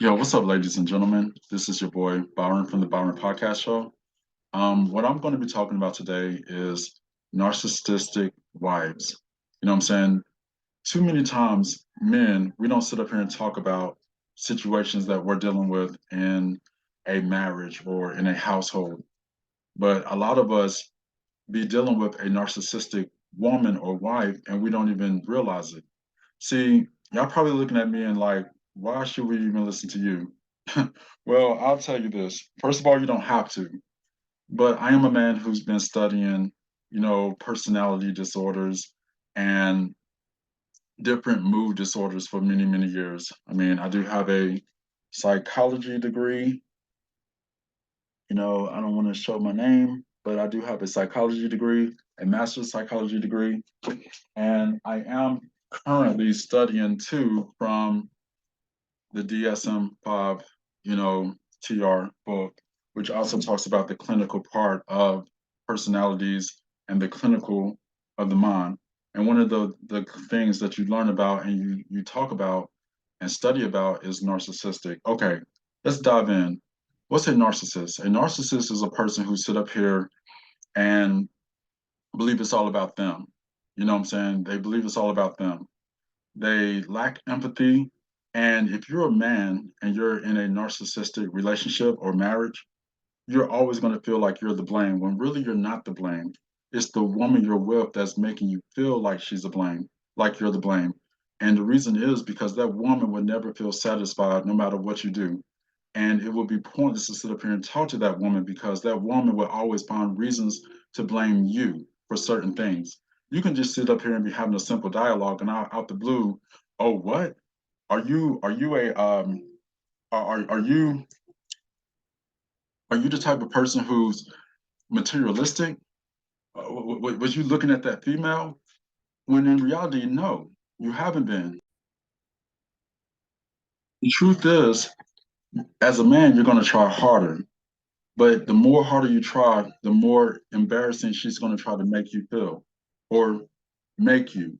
Yo, what's up, ladies and gentlemen? This is your boy Byron from the Byron Podcast Show. What I'm going to be talking about today is narcissistic wives. You know what I'm saying? Too many times, men, we don't sit up here and talk about situations that we're dealing with in a marriage or in a household. But a lot of us be dealing with a narcissistic woman or wife, and we don't even realize it. See, y'all probably looking at me and like, why should we even listen to you? Well, I'll tell you this. First of all, you don't have to, but I am a man who's been studying, personality disorders and different mood disorders for many, many years. I mean, I do have a psychology degree. I don't want to show my name, but I do have a psychology degree, a master's psychology degree, and I am currently studying too from the DSM-5, TR book, which also talks about the clinical part of personalities and the clinical of the mind. And one of the things that you learn about and you talk about and study about is narcissistic. Okay, let's dive in. What's a narcissist? A narcissist is a person who sit up here and believe it's all about them. You know what I'm saying? They believe it's all about them. They lack empathy. And if you're a man and you're in a narcissistic relationship or marriage, you're always going to feel like you're the blame when really you're not the blame. It's the woman you're with that's making you feel like she's the blame, like you're the blame. And the reason is because that woman would never feel satisfied no matter what you do. And it would be pointless to sit up here and talk to that woman because that woman will always find reasons to blame you for certain things. You can just sit up here and be having a simple dialogue and out the blue, oh, what? Are you a are you the type of person who's materialistic? Was you looking at that female? When in reality, no, you haven't been. The truth is, as a man, you're going to try harder. But the more harder you try, the more embarrassing she's going to try to make you feel or make you,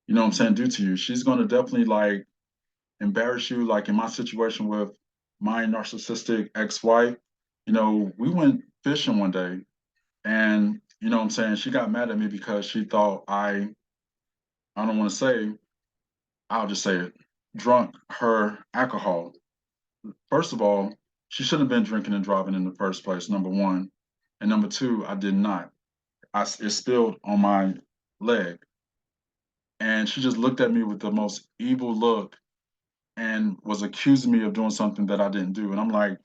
you know what I'm saying, do to you. She's going to definitely like embarrass you. Like in my situation with my narcissistic ex-wife, we went fishing one day and, you know what I'm saying, she got mad at me because she thought I don't want to say, I'll just say it, drunk her alcohol. First of all, she shouldn't have been drinking and driving in the first place, number one. And number two, I did not. It spilled on my leg. And she just looked at me with the most evil look and was accusing me of doing something that I didn't do. And I'm like,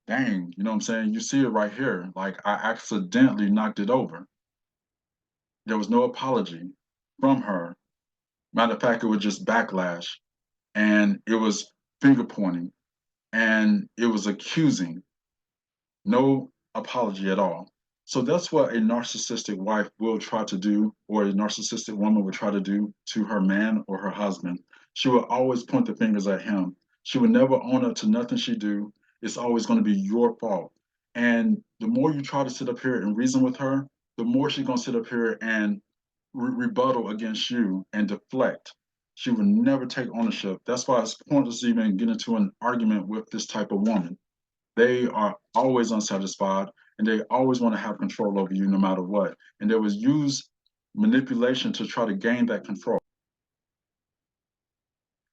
dang, you know what I'm saying? You see it right here. Like I accidentally knocked it over. There was no apology from her. Matter of fact, it was just backlash and it was finger pointing and it was accusing. No apology at all. So that's what a narcissistic wife will try to do, or a narcissistic woman will try to do to her man or her husband. She will always point the fingers at him. She will never own up to nothing she do. It's always going to be your fault. And the more you try to sit up here and reason with her, the more she's going to sit up here and rebuttal against you and deflect. She will never take ownership. That's why it's pointless to even get into an argument with this type of woman. They are always unsatisfied and they always want to have control over you no matter what. And they will use manipulation to try to gain that control.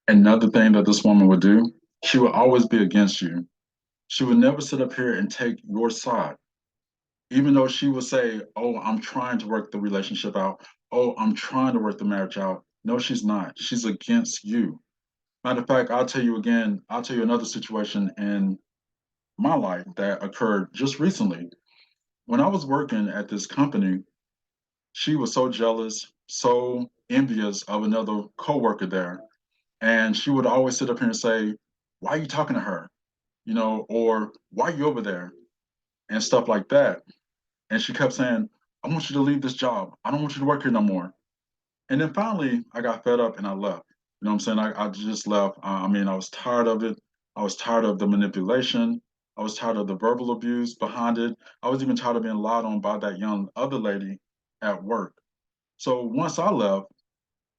Another thing that this woman would do, she will always be against you. She would never sit up here and take your side. Even though she would say, oh, I'm trying to work the relationship out. Oh, I'm trying to work the marriage out. No, she's not. She's against you. Matter of fact, I'll tell you another situation in my life that occurred just recently. When I was working at this company, she was so jealous, so envious of another coworker there. And she would always sit up here and say, why are you talking to her? Or why are you over there? And stuff like that. And she kept saying, I want you to leave this job. I don't want you to work here no more. And then finally, I got fed up and I left. You know what I'm saying? I just left. I mean, I was tired of it. I was tired of the manipulation. I was tired of the verbal abuse behind it. I was even tired of being lied on by that young other lady at work. So once I left,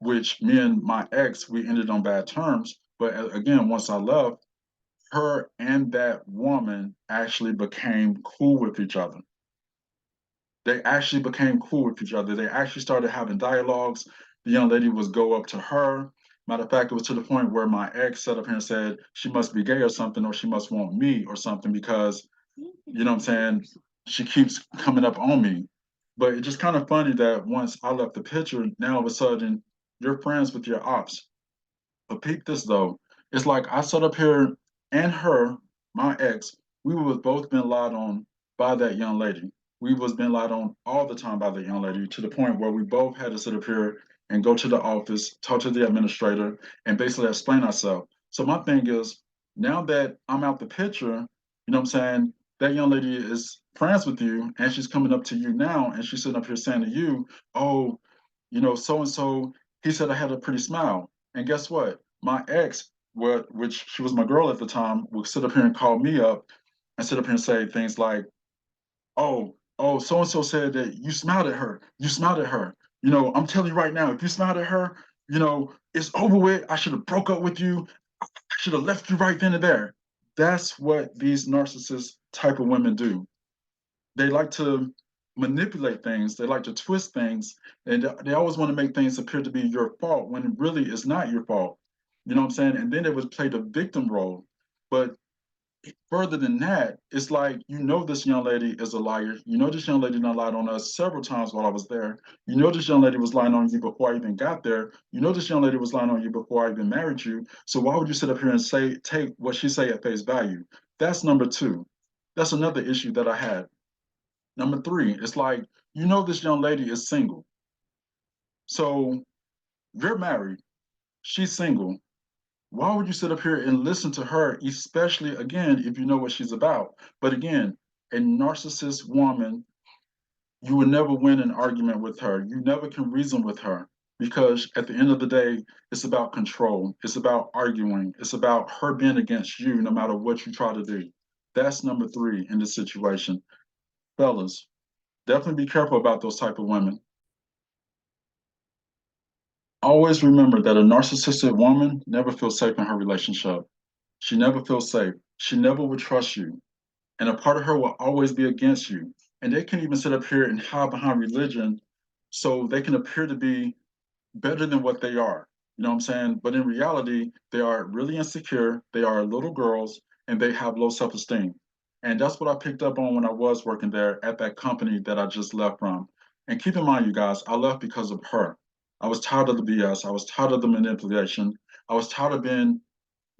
which me and my ex, we ended on bad terms. But again, once I left, her and that woman actually became cool with each other. They actually became cool with each other. They actually started having dialogues. The young lady was go up to her. Matter of fact, it was to the point where my ex sat up here and said she must be gay or something, or she must want me or something because, you know what I'm saying, she keeps coming up on me. But it's just kind of funny that once I left the picture, now all of a sudden you're friends with your ops. But peep this though. It's like I sat up here and her, my ex, we was both been lied on by that young lady. We was been lied on all the time by that young lady to the point where we both had to sit up here and go to the office, talk to the administrator, and basically explain ourselves. So my thing is, now that I'm out the picture, you know what I'm saying, that young lady is friends with you and she's coming up to you now and she's sitting up here saying to you, oh, so and so, he said I had a pretty smile. And guess what? My ex, which she was my girl at the time, would sit up here and call me up and sit up here and say things like, oh, so and so said that you smiled at her. You smiled at her. I'm telling you right now, if you smiled at her, it's over with. I should have broke up with you. I should have left you right then and there. That's what these narcissist type of women do. They like to manipulate things, they like to twist things, and they always want to make things appear to be your fault when really it's not your fault. You know what I'm saying? And then they would play the victim role. But further than that, it's like, this young lady is a liar. This young lady done lied on us several times while I was there. This young lady was lying on you before I even got there. This young lady was lying on you before I even married you. So why would you sit up here and take what she say at face value? That's number two. That's another issue that I had. Number three, it's like, this young lady is single. So you're married, she's single. Why would you sit up here and listen to her, especially again, if you know what she's about? But again, a narcissist woman, you would never win an argument with her. You never can reason with her because at the end of the day, it's about control. It's about arguing. It's about her being against you no matter what you try to do. That's number three in this situation. Fellas, definitely be careful about those type of women. Always remember that a narcissistic woman never feels safe in her relationship. She never feels safe. She never would trust you. And a part of her will always be against you. And they can even sit up here and hide behind religion so they can appear to be better than what they are. You know what I'm saying? But in reality, they are really insecure. They are little girls and they have low self esteem. And that's what I picked up on when I was working there at that company that I just left from. And keep in mind, you guys, I left because of her. I was tired of the BS. I was tired of the manipulation. I was tired of being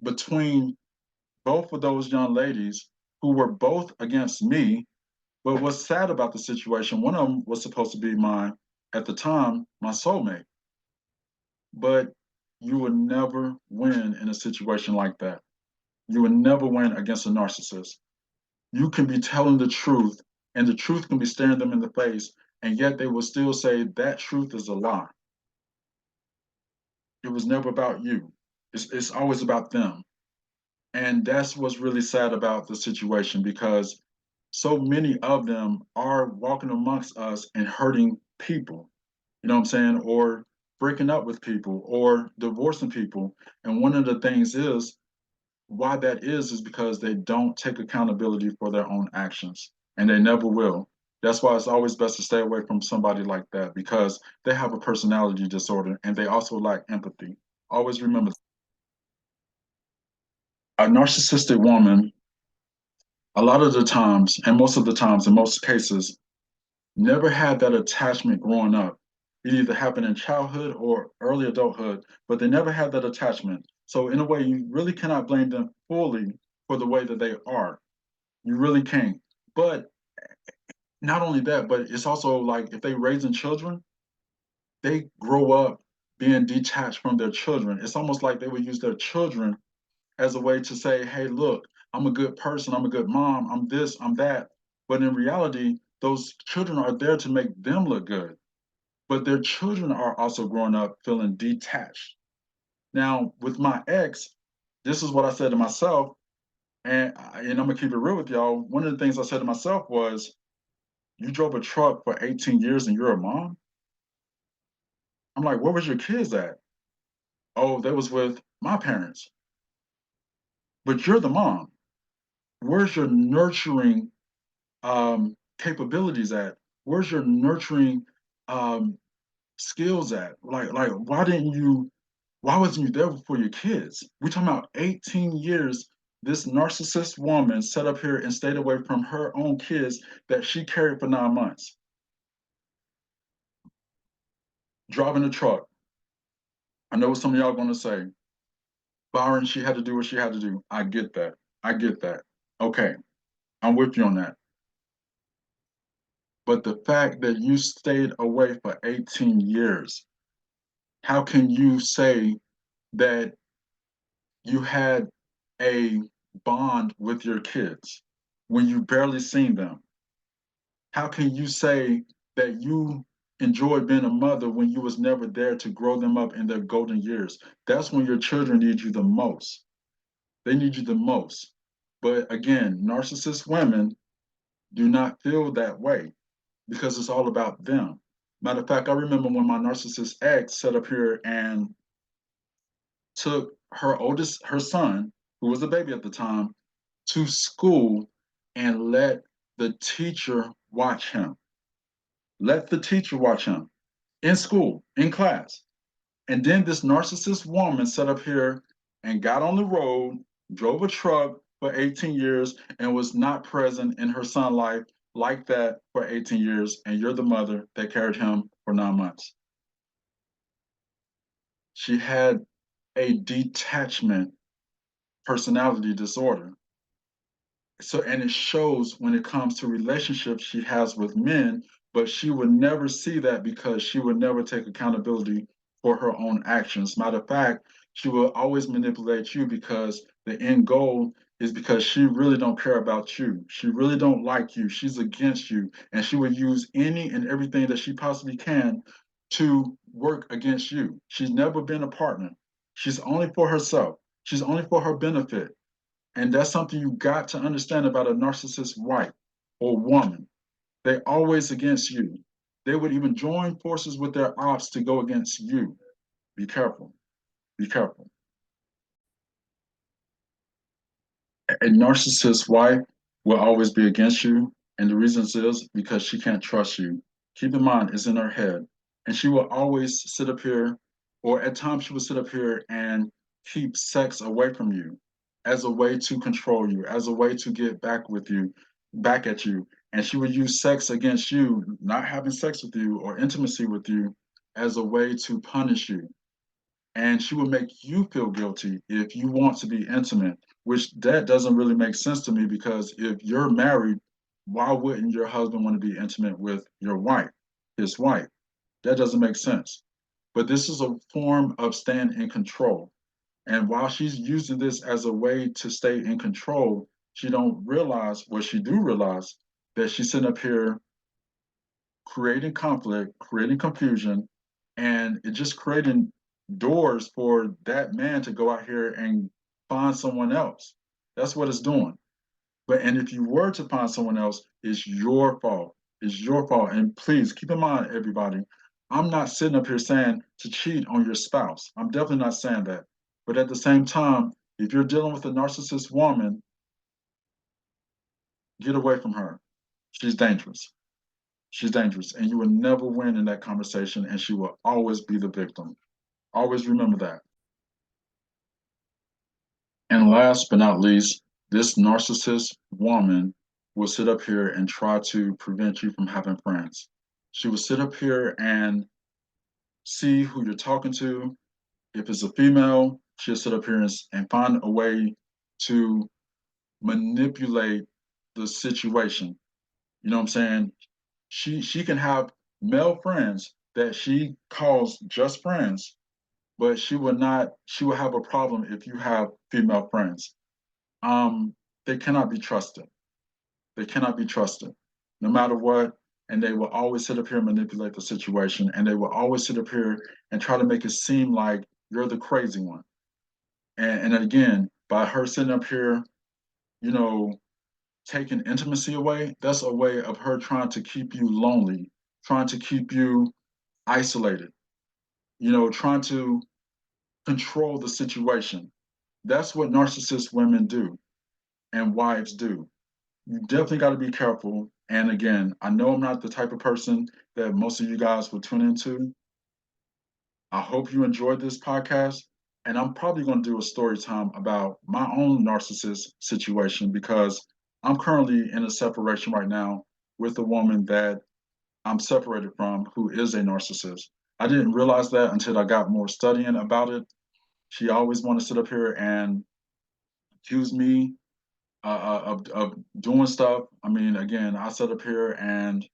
between both of those young ladies who were both against me. But what's sad about the situation, one of them was supposed to be at the time, my soulmate. But you will never win in a situation like that. You will never win against a narcissist. You can be telling the truth, and the truth can be staring them in the face, and yet they will still say that truth is a lie. It was never about you. It's always about them. And that's what's really sad about the situation because so many of them are walking amongst us and hurting people, you know what I'm saying? Or breaking up with people or divorcing people. And one of the things is why that is because they don't take accountability for their own actions and they never will. That's why it's always best to stay away from somebody like that because they have a personality disorder and they also lack empathy. Always remember a narcissistic woman, a lot of the times, and most of the times, in most cases, never had that attachment growing up. It either happened in childhood or early adulthood, but they never had that attachment. So, in a way, you really cannot blame them fully for the way that they are. You really can't. But not only that, but it's also like if they raising children, they grow up being detached from their children. It's almost like they would use their children as a way to say, hey, look, I'm a good person, I'm a good mom, I'm this, I'm that. But in reality, those children are there to make them look good. But their children are also growing up feeling detached. Now, with my ex, this is what I said to myself, and I'm gonna keep it real with y'all. One of the things I said to myself was, "You drove a truck for 18 years and you're a mom." I'm like, "Where was your kids at?" "Oh, they was with my parents." but you're the mom. Where's your nurturing capabilities at? Where's your nurturing um, skills at? Like, why wasn't you there for your kids? We're talking about 18 years. This narcissist woman sat up here and stayed away from her own kids that she carried for 9 months, driving a truck. I know what some of y'all are going to say. Byron, she had to do what she had to do. I get that. I get that. Okay, I'm with you on that. But the fact that you stayed away for 18 years, how can you say that you had a bond with your kids when you barely seen them? How can you say that you enjoyed being a mother when you was never there to grow them up in their golden years? That's when your children need you the most. They need you the most. But again, narcissist women do not feel that way because it's all about them. Matter of fact, I remember when my narcissist ex sat up here and took her son, who was a baby at the time, to school and let the teacher watch him. Let the teacher watch him in school, in class. And then this narcissist woman sat up here and got on the road, drove a truck for 18 years, and was not present in her son's life like that for 18 years. And you're the mother that carried him for 9 months. She had a detachment personality disorder. So, and it shows when it comes to relationships she has with men, but she would never see that because she would never take accountability for her own actions. Matter of fact, she will always manipulate you because the end goal is because she really don't care about you. She really don't like you. She's against you, and she will use any and everything that she possibly can to work against you. She's never been a partner. She's only for herself. She's only for her benefit. And that's something you got to understand about a narcissist wife or woman. They're always against you. They would even join forces with their ops to go against you. Be careful. Be careful. A narcissist wife will always be against you. And the reason is because she can't trust you. Keep in mind, it's in her head. And she will always sit up here, or at times she will sit up here and keep sex away from you as a way to control you, as a way to get back with you, back at you. And she would use sex against you, not having sex with you or intimacy with you, as a way to punish you. And she will make you feel guilty if you want to be intimate, which that doesn't really make sense to me because if you're married, why wouldn't your husband want to be intimate with your wife, his wife? That doesn't make sense. But this is a form of staying in control. And while she's using this as a way to stay in control, she don't realize, what she do realize, that she's sitting up here creating conflict, creating confusion, and it just creating doors for that man to go out here and find someone else. That's what it's doing. But and if you were to find someone else, it's your fault. It's your fault. And please keep in mind, everybody, I'm not sitting up here saying to cheat on your spouse. I'm definitely not saying that. But at the same time, if you're dealing with a narcissist woman, get away from her. She's dangerous. She's dangerous, and you will never win in that conversation, and she will always be the victim. Always remember that. And last but not least, this narcissist woman will sit up here and try to prevent you from having friends. She will sit up here and see who you're talking to. If it's a female, she'll sit up here and find a way to manipulate the situation. You know what I'm saying? She can have male friends that she calls just friends, but she will have a problem if you have female friends. They cannot be trusted. They cannot be trusted, no matter what. And they will always sit up here and manipulate the situation. And they will always sit up here and try to make it seem like you're the crazy one. And again, by her sitting up here, you know, taking intimacy away, that's a way of her trying to keep you lonely, trying to keep you isolated, trying to control the situation. That's what narcissist women do and wives do. You definitely got to be careful. And again, I know I'm not the type of person that most of you guys will tune into. I hope you enjoyed this podcast. And I'm probably going to do a story time about my own narcissist situation because I'm currently in a separation right now with a woman that I'm separated from who is a narcissist. I didn't realize that until I got more studying about it. She always wanted to sit up here and accuse me of doing stuff. I mean, again, I sat up here and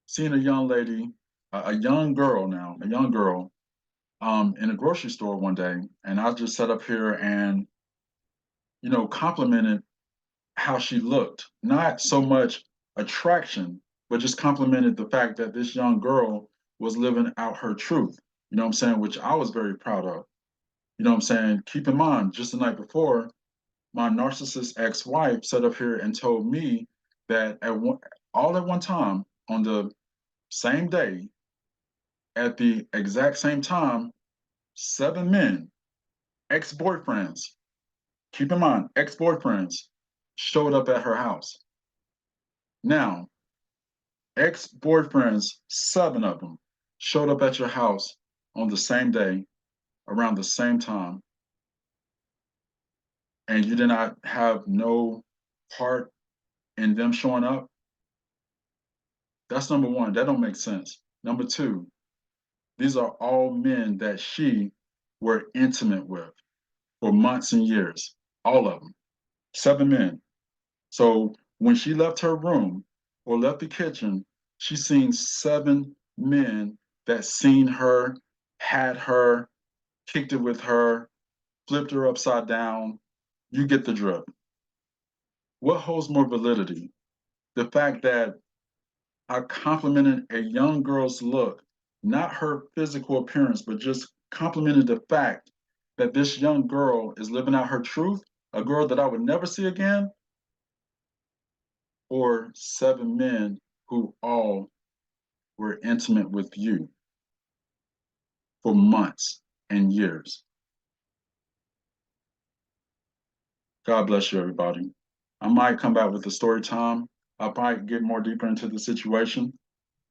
seen a young lady, a young girl now, a young girl, in a grocery store one day, and I just sat up here and complimented how she looked, not so much attraction, but just complimented the fact that this young girl was living out her truth. You know what I'm saying? Which I was very proud of. You know what I'm saying? Keep in mind, just the night before, my narcissist ex-wife sat up here and told me that all at one time on the same day, at the exact same time, 7 men, ex-boyfriends, keep in mind, ex-boyfriends, showed up at her house. Now, ex-boyfriends, 7 of them, showed up at your house on the same day, around the same time, and you did not have no part in them showing up. That's number one. That don't make sense. Number two, these are all men that she were intimate with for months and years. All of them. 7 men. So when she left her room or left the kitchen, she seen 7 men that seen her, had her, kicked it with her, flipped her upside down. You get the drift. What holds more validity? The fact that I complimented a young girl's look, not her physical appearance, but just complimented the fact that this young girl is living out her truth, a girl that I would never see again, or 7 men who all were intimate with you for months and years. God bless you, everybody. I might come back with a story time. I'll probably get more deeper into the situation.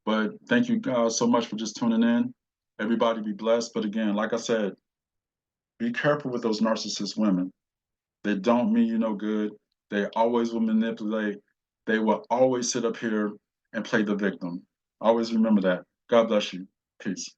But thank you guys so much for just tuning in. Everybody be blessed. But again, like I said, be careful with those narcissist women. They don't mean you no good. They always will manipulate. They will always sit up here and play the victim. Always remember that. God bless you. Peace.